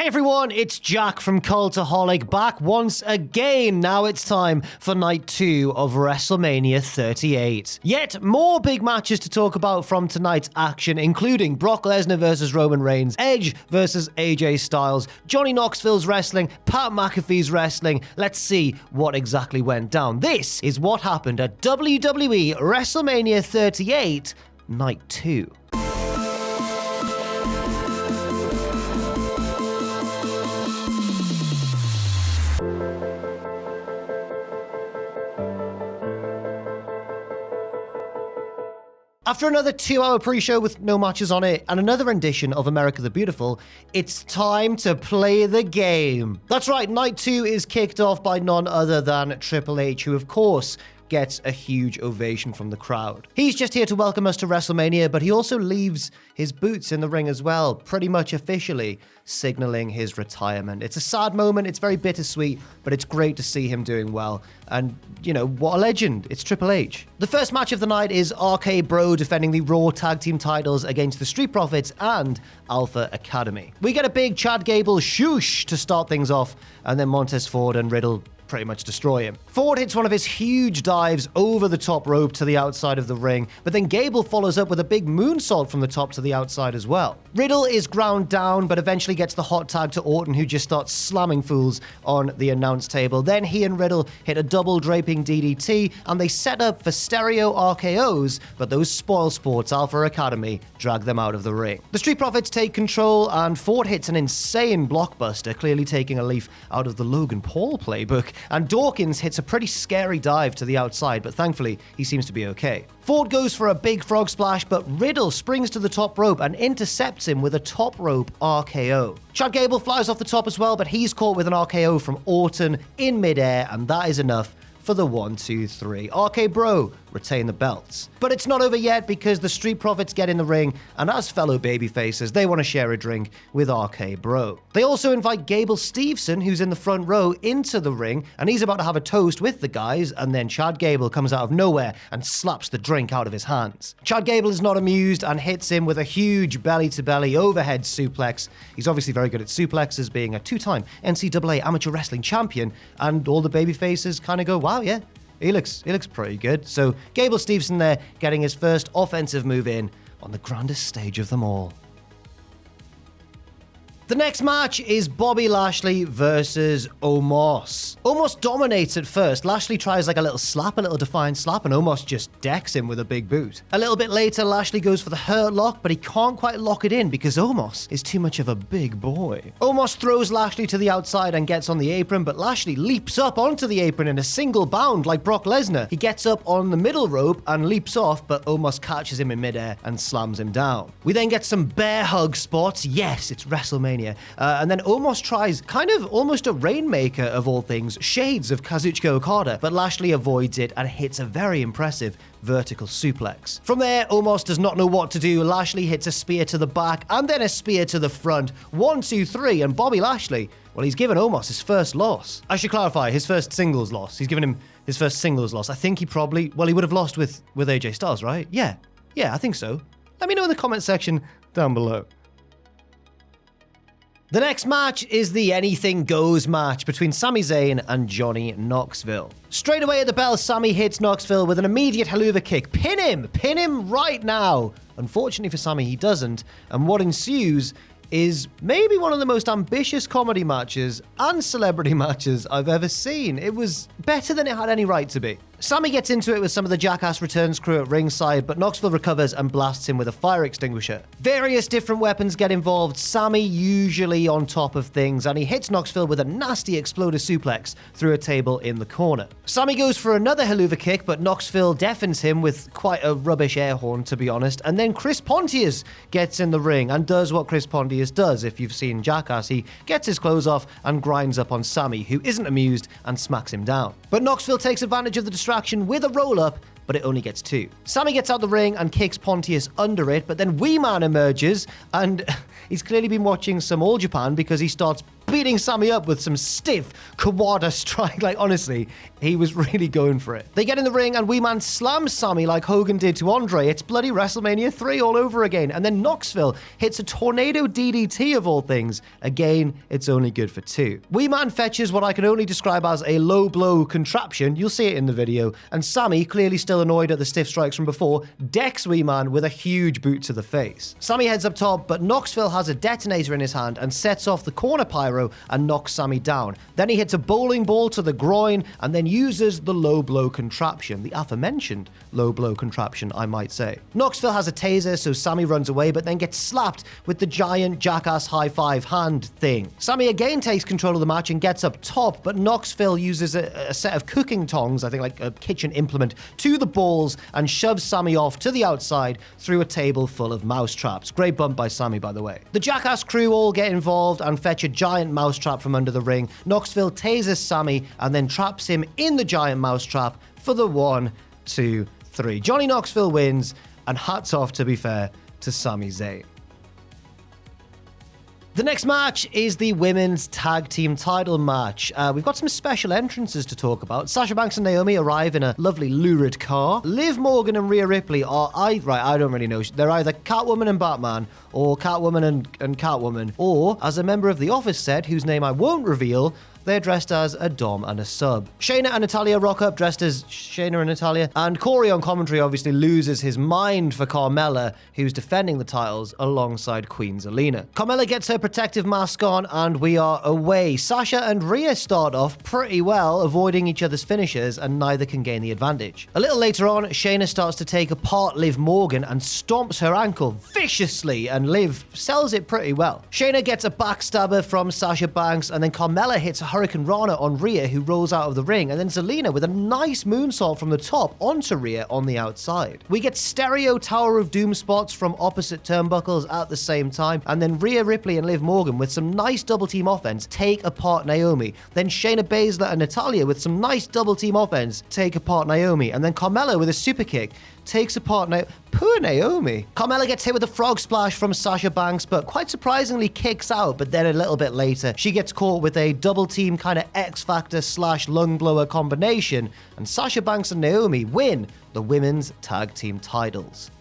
Hey everyone, it's Jack from Cultaholic back once again. Now it's time for night 2 of WrestleMania 38. Yet more big matches to talk about from tonight's action, including Brock Lesnar versus Roman Reigns, Edge versus AJ Styles, Johnny Knoxville's wrestling, Pat McAfee's wrestling. Let's see what exactly went down. This is what happened at WWE WrestleMania 38, night 2. After another 2-hour pre-show with no matches on it and another rendition of America the Beautiful, it's time to play the game. That's right, night 2 is kicked off by none other than Triple H, who of course gets a huge ovation from the crowd. He's just here to welcome us to WrestleMania, but he also leaves his boots in the ring as well, pretty much officially signaling his retirement. It's a sad moment, it's very bittersweet, but it's great to see him doing well. And, you know, what a legend. It's Triple H. The first match of the night is RK Bro defending the Raw Tag Team titles against the Street Profits and Alpha Academy. We get a big Chad Gable shoosh to start things off, and then Montez Ford and Riddle pretty much destroy him. Ford hits one of his huge dives over the top rope to the outside of the ring, but then Gable follows up with a big moonsault from the top to the outside as well. Riddle is ground down, but eventually gets the hot tag to Orton, who just starts slamming fools on the announce table. Then he and Riddle hit a double draping DDT, and they set up for stereo RKOs, but those spoil sports Alpha Academy drag them out of the ring. The Street Profits take control, and Ford hits an insane blockbuster, clearly taking a leaf out of the Logan Paul playbook, and Dawkins hits a pretty scary dive to the outside, but thankfully he seems to be okay. Ford goes for a big frog splash, but Riddle springs to the top rope and intercepts him with a top rope RKO. Chad Gable flies off the top as well, but he's caught with an RKO from Orton in midair, and that is enough for the 1, 2, 3. RK Bro retain the belts. But it's not over yet, because the Street Profits get in the ring, and as fellow babyfaces, they want to share a drink with RK Bro. They also invite Gable Steveson, who's in the front row, into the ring, and he's about to have a toast with the guys, and then Chad Gable comes out of nowhere and slaps the drink out of his hands. Chad Gable is not amused and hits him with a huge belly-to-belly overhead suplex. He's obviously very good at suplexes, being a 2-time NCAA amateur wrestling champion, and all the babyfaces kind of go, wow, yeah, he looks pretty good. So Gable Steveson there getting his first offensive move in on the grandest stage of them all. The next match is Bobby Lashley versus Omos. Omos dominates at first. Lashley tries like a little slap, a little defiant slap, and Omos just decks him with a big boot. A little bit later, Lashley goes for the hurt lock, but he can't quite lock it in because Omos is too much of a big boy. Omos throws Lashley to the outside and gets on the apron, but Lashley leaps up onto the apron in a single bound like Brock Lesnar. He gets up on the middle rope and leaps off, but Omos catches him in midair and slams him down. We then get some bear hug spots. Yes, it's WrestleMania. And then Omos tries kind of almost a rainmaker of all things, shades of Kazuchika Okada, but Lashley avoids it and hits a very impressive vertical suplex. From there, Omos does not know what to do. Lashley hits a spear to the back and then a spear to the front. 1, 2, 3, and Bobby Lashley, well, he's given Omos his first loss. I should clarify, his first singles loss. He's given him his first singles loss. I think he probably, well, he would have lost with AJ Styles, right? Yeah, I think so. Let me know in the comment section down below. The next match is the Anything Goes match between Sami Zayn and Johnny Knoxville. Straight away at the bell, Sami hits Knoxville with an immediate haluva kick. Pin him right now. Unfortunately for Sami, he doesn't, and what ensues is maybe one of the most ambitious comedy matches and celebrity matches I've ever seen. It was better than it had any right to be. Sami gets into it with some of the Jackass Returns crew at ringside, but Knoxville recovers and blasts him with a fire extinguisher. Various different weapons get involved, Sami usually on top of things, and he hits Knoxville with a nasty exploder suplex through a table in the corner. Sami goes for another haluva kick, but Knoxville deafens him with quite a rubbish air horn, to be honest, and then Chris Pontius gets in the ring and does what Chris Pontius does. If you've seen Jackass, he gets his clothes off and grinds up on Sami, who isn't amused, and smacks him down. But Knoxville takes advantage of the distraction with a roll-up, but it only gets 2. Sami gets out the ring and kicks Pontius under it, but then Wee Man emerges, and he's clearly been watching some All Japan because he starts beating Sami up with some stiff Kawada strike. Like, honestly, he was really going for it. They get in the ring and Wee Man slams Sami like Hogan did to Andre. It's bloody WrestleMania 3 all over again. And then Knoxville hits a tornado DDT of all things. Again, it's only good for 2. Wee Man fetches what I can only describe as a low blow contraption. You'll see it in the video. And Sami, clearly still annoyed at the stiff strikes from before, decks Wee Man with a huge boot to the face. Sami heads up top, but Knoxville has a detonator in his hand and sets off the corner pyro and knocks Sami down. Then he hits a bowling ball to the groin and then uses the low blow contraption. The aforementioned low blow contraption, I might say. Knoxville has a taser, so Sami runs away, but then gets slapped with the giant jackass high five hand thing. Sami again takes control of the match and gets up top, but Knoxville uses a set of cooking tongs, I think like a kitchen implement, to the balls and shoves Sami off to the outside through a table full of mousetraps. Great bump by Sami, by the way. The jackass crew all get involved and fetch a giant mousetrap from under the ring. Knoxville tasers Sami and then traps him in the giant mousetrap for the 1, 2, 3. Johnny Knoxville wins, and hats off, to be fair, to Sami Zayn. The next match is the women's tag team title match. We've got some special entrances to talk about. Sasha Banks and Naomi arrive in a lovely lurid car. Liv Morgan and Rhea Ripley are, I don't really know. They're either Catwoman and Batman, or Catwoman and Catwoman, or, as a member of The Office said, whose name I won't reveal, they're dressed as a dom and a sub. Shayna and Natalya rock up dressed as Shayna and Natalya, and Corey on commentary obviously loses his mind for Carmella, who's defending the titles alongside Queen Zelina. Carmella gets her protective mask on, and we are away. Sasha and Rhea start off pretty well, avoiding each other's finishes, and neither can gain the advantage. A little later on, Shayna starts to take apart Liv Morgan and stomps her ankle viciously, and Liv sells it pretty well. Shayna gets a backstabber from Sasha Banks, and then Carmella hits a Hurricane Rana on Rhea, who rolls out of the ring, and then Zelina with a nice moonsault from the top onto Rhea on the outside. We get stereo Tower of Doom spots from opposite turnbuckles at the same time, and then Rhea Ripley and Liv Morgan with some nice double team offense take apart Naomi. Then Shayna Baszler and Natalya with some nice double team offense take apart Naomi, and then Carmella with a super kick takes apart poor Naomi. Carmella gets hit with a frog splash from Sasha Banks, but quite surprisingly kicks out, but then a little bit later, she gets caught with a double team kind of X-Factor / lung blower combination, and Sasha Banks and Naomi win the women's tag team titles.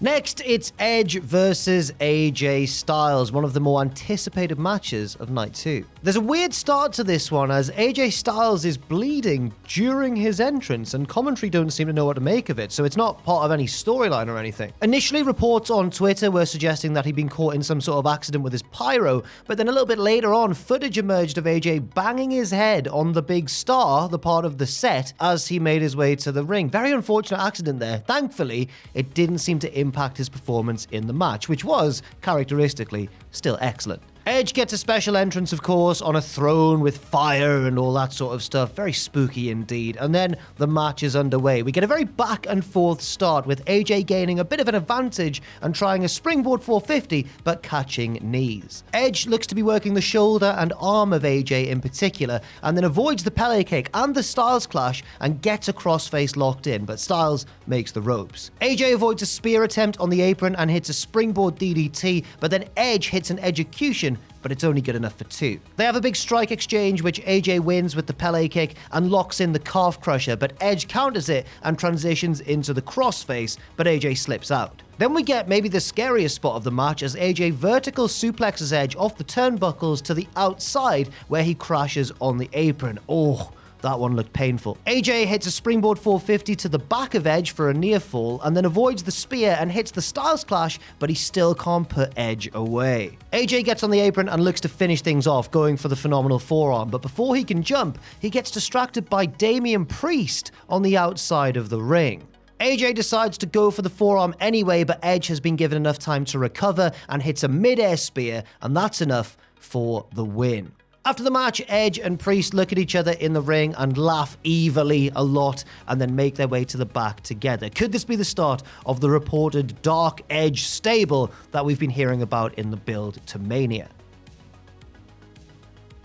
Next, it's Edge versus AJ Styles, one of the more anticipated matches of Night 2. There's a weird start to this one, as AJ Styles is bleeding during his entrance, and commentary don't seem to know what to make of it, so it's not part of any storyline or anything. Initially, reports on Twitter were suggesting that he'd been caught in some sort of accident with his pyro, but then a little bit later on, footage emerged of AJ banging his head on the big star, the part of the set, as he made his way to the ring. Very unfortunate accident there. Thankfully, it didn't seem to impact his performance in the match, which was, characteristically, still excellent. Edge gets a special entrance, of course, on a throne with fire and all that sort of stuff. Very spooky indeed. And then the match is underway. We get a very back and forth start with AJ gaining a bit of an advantage and trying a springboard 450, but catching knees. Edge looks to be working the shoulder and arm of AJ in particular, and then avoids the Pele kick and the Styles clash and gets a crossface locked in, but Styles makes the ropes. AJ avoids a spear attempt on the apron and hits a springboard DDT, but then Edge hits an execution, but it's only good enough for 2. They have a big strike exchange, which AJ wins with the Pele kick and locks in the calf crusher, but Edge counters it and transitions into the crossface, but AJ slips out. Then we get maybe the scariest spot of the match as AJ vertical suplexes Edge off the turnbuckles to the outside, where he crashes on the apron. Oh, that one looked painful. AJ hits a springboard 450 to the back of Edge for a near fall, and then avoids the spear and hits the Styles clash, but he still can't put Edge away. AJ gets on the apron and looks to finish things off, going for the phenomenal forearm, but before he can jump, he gets distracted by Damian Priest on the outside of the ring. AJ decides to go for the forearm anyway, but Edge has been given enough time to recover and hits a mid-air spear, and that's enough for the win. After the match, Edge and Priest look at each other in the ring and laugh evilly a lot, and then make their way to the back together. Could this be the start of the reported Dark Edge stable that we've been hearing about in the build to Mania?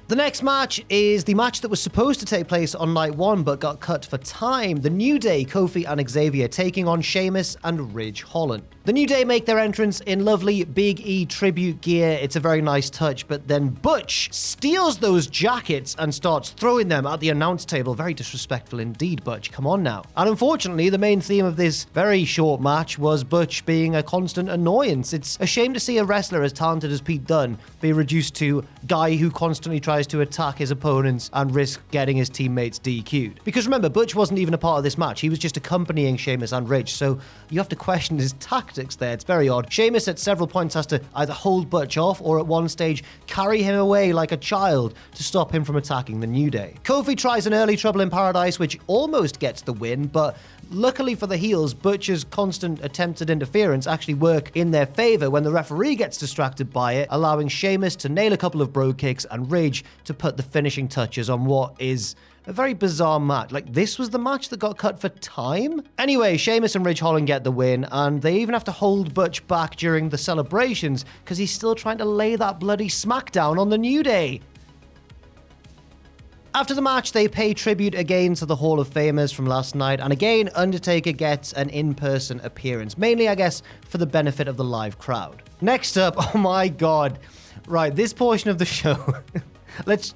The next match is the match that was supposed to take place on night 1 but got cut for time. The New Day, Kofi and Xavier taking on Sheamus and Ridge Holland. The New Day make their entrance in lovely Big E tribute gear. It's a very nice touch, but then Butch steals those jackets and starts throwing them at the announce table. Very disrespectful indeed, Butch. Come on now. And unfortunately, the main theme of this very short match was Butch being a constant annoyance. It's a shame to see a wrestler as talented as Pete Dunne be reduced to guy who constantly tries to attack his opponents and risk getting his teammates DQ'd. Because remember, Butch wasn't even a part of this match. He was just accompanying Sheamus and Ridge, so you have to question his tactics there. It's very odd. Sheamus at several points has to either hold Butch off or at one stage carry him away like a child to stop him from attacking the New Day. Kofi tries an early Trouble in Paradise, which almost gets the win, but luckily for the heels, Butch's constant attempted interference actually work in their favor when the referee gets distracted by it, allowing Sheamus to nail a couple of bro kicks and Ridge to put the finishing touches on what is a very bizarre match. Like, this was the match that got cut for time? Anyway, Sheamus and Ridge Holland get the win, and they even have to hold Butch back during the celebrations because he's still trying to lay that bloody smackdown on the New Day. After the match, they pay tribute again to the Hall of Famers from last night, and again, Undertaker gets an in-person appearance, mainly, I guess, for the benefit of the live crowd. Next up, oh my god. Right, this portion of the show, let's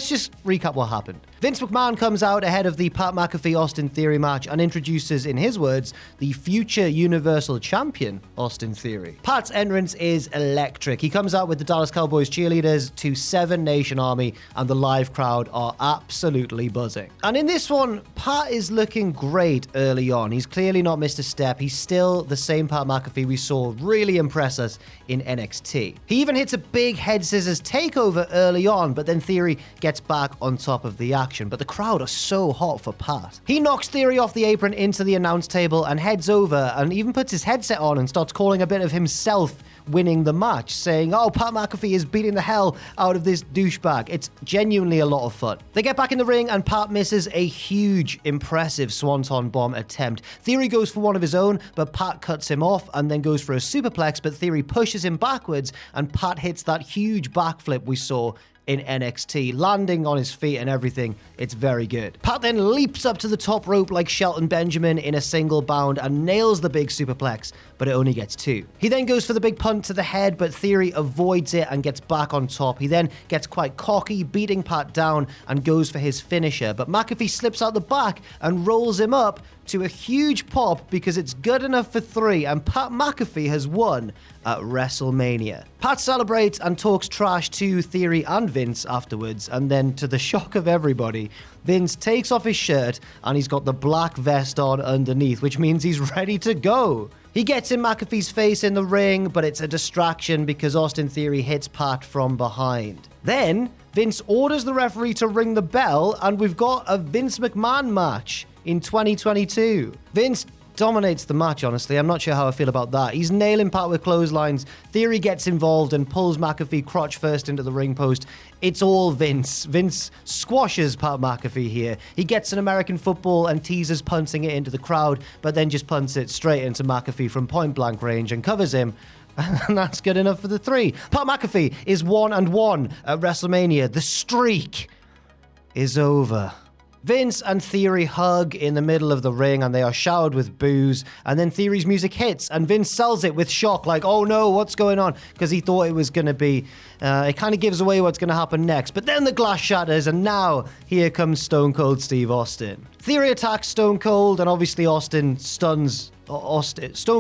just recap what happened. Vince McMahon comes out ahead of the Pat McAfee-Austin Theory match and introduces, in his words, the future Universal Champion, Austin Theory. Pat's entrance is electric. He comes out with the Dallas Cowboys cheerleaders to 7 Nation Army, and the live crowd are absolutely buzzing. And in this one, Pat is looking great early on. He's clearly not missed a step. He's still the same Pat McAfee we saw really impress us in NXT. He even hits a big head scissors takeover early on, but then Theory gets back on top of the action. But the crowd are so hot for Pat. He knocks Theory off the apron into the announce table and heads over and even puts his headset on and starts calling a bit of himself winning the match, saying, oh, Pat McAfee is beating the hell out of this douchebag. It's genuinely a lot of fun. They get back in the ring and Pat misses a huge, impressive Swanton Bomb attempt. Theory goes for one of his own, but Pat cuts him off and then goes for a superplex, but Theory pushes him backwards and Pat hits that huge backflip we saw in NXT, landing on his feet and everything. It's very good. Pat then leaps up to the top rope like Shelton Benjamin in a single bound and nails the big superplex, but it only gets 2. He then goes for the big punt to the head, but Theory avoids it and gets back on top. He then gets quite cocky, beating Pat down and goes for his finisher, but McAfee slips out the back and rolls him up to a huge pop because it's good enough for 3, and Pat McAfee has won at WrestleMania. Pat celebrates and talks trash to Theory and Vince afterwards, and then to the shock of everybody, Vince takes off his shirt and he's got the black vest on underneath, which means he's ready to go. He gets in McAfee's face in the ring, but it's a distraction because Austin Theory hits Pat from behind. Then, Vince orders the referee to ring the bell, and we've got a Vince McMahon match in 2022. Vince dominates the match, honestly. I'm not sure how I feel about that. He's nailing Pat with clotheslines. Theory gets involved and pulls McAfee crotch first into the ring post. It's all Vince. Vince squashes Pat McAfee here. He gets an American football and teases punting it into the crowd, but then just punts it straight into McAfee from point blank range and covers him. And that's good enough for the 3. Pat McAfee is 1-1 at WrestleMania. The streak is over. Vince and Theory hug in the middle of the ring and they are showered with booze, and then Theory's music hits and Vince sells it with shock, like, oh no, what's going on? Because he thought it was going to be, it kind of gives away what's going to happen next. But then the glass shatters and now here comes Stone Cold Steve Austin. Theory attacks Stone Cold and obviously Stone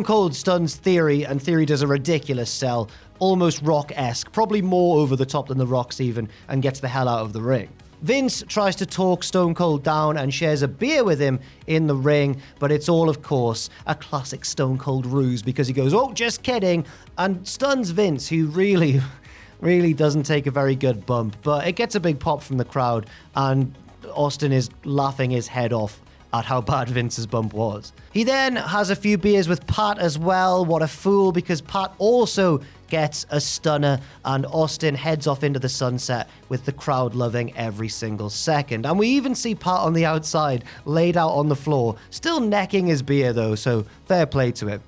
Cold stuns Theory and Theory does a ridiculous sell, almost Rock-esque, probably more over the top than the Rock's even, and gets the hell out of the ring. Vince tries to talk Stone Cold down and shares a beer with him in the ring, but it's all, of course, a classic Stone Cold ruse because he goes, oh, just kidding, and stuns Vince, who really doesn't take a very good bump, but it gets a big pop from the crowd, and Austin is laughing his head off at how bad Vince's bump was. He then has a few beers with Pat as well. What a fool, because Pat also gets a stunner and Austin heads off into the sunset with the crowd loving every single second. And we even see Pat on the outside laid out on the floor, still necking his beer though, so fair play to him.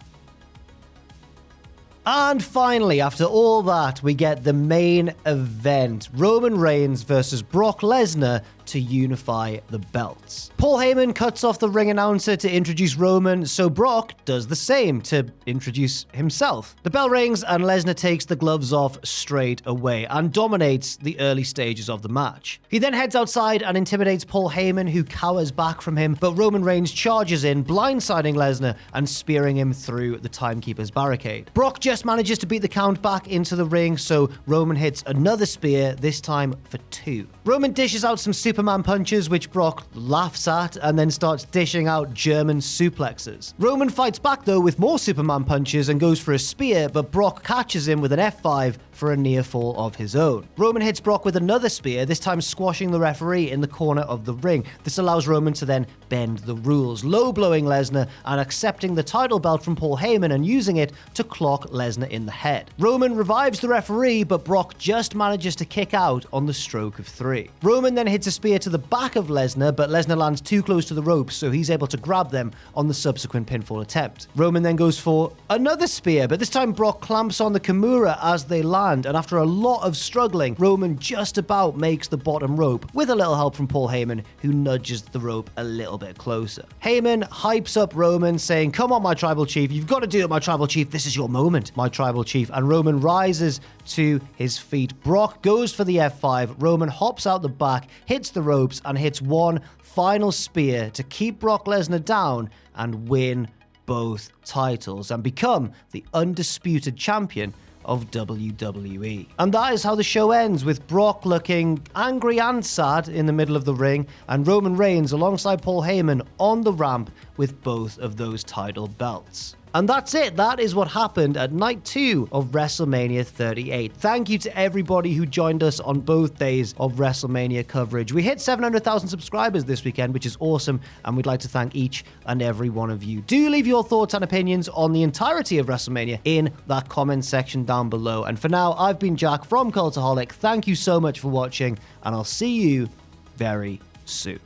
And finally, after all that, we get the main event. Roman Reigns versus Brock Lesnar to unify the belts. Paul Heyman cuts off the ring announcer to introduce Roman, so Brock does the same to introduce himself. The bell rings and Lesnar takes the gloves off straight away and dominates the early stages of the match. He then heads outside and intimidates Paul Heyman, who cowers back from him, but Roman Reigns charges in, blindsiding Lesnar and spearing him through the timekeeper's barricade. Brock just manages to beat the count back into the ring, so Roman hits another spear, this time for 2. Roman dishes out some Superman punches, which Brock laughs at, and then starts dishing out German suplexes. Roman fights back though with more Superman punches and goes for a spear, but Brock catches him with an F5 for a near fall of his own. Roman hits Brock with another spear, this time squashing the referee in the corner of the ring. This allows Roman to then bend the rules, low-blowing Lesnar and accepting the title belt from Paul Heyman and using it to clock Lesnar in the head. Roman revives the referee, but Brock just manages to kick out on the stroke of 3. Roman then hits a spear to the back of Lesnar, but Lesnar lands too close to the ropes, so he's able to grab them on the subsequent pinfall attempt. Roman then goes for another spear, but this time Brock clamps on the Kimura as they land, and after a lot of struggling, Roman just about makes the bottom rope, with a little help from Paul Heyman, who nudges the rope a little bit closer. Heyman hypes up Roman, saying, "Come on, my tribal chief, you've got to do it, my tribal chief, this is your moment, my tribal chief," and Roman rises to his feet. Brock goes for the F5, Roman hops out the back, hits the ropes, and hits one final spear to keep Brock Lesnar down and win both titles and become the undisputed champion of WWE. And that is how the show ends, with Brock looking angry and sad in the middle of the ring, and Roman Reigns alongside Paul Heyman on the ramp with both of those title belts. And that's it. That is what happened at night 2 of WrestleMania 38. Thank you to everybody who joined us on both days of WrestleMania coverage. We hit 700,000 subscribers this weekend, which is awesome, and we'd like to thank each and every one of you. Do leave your thoughts and opinions on the entirety of WrestleMania in that comment section down below. And for now, I've been Jack from Cultaholic. Thank you so much for watching, and I'll see you very soon.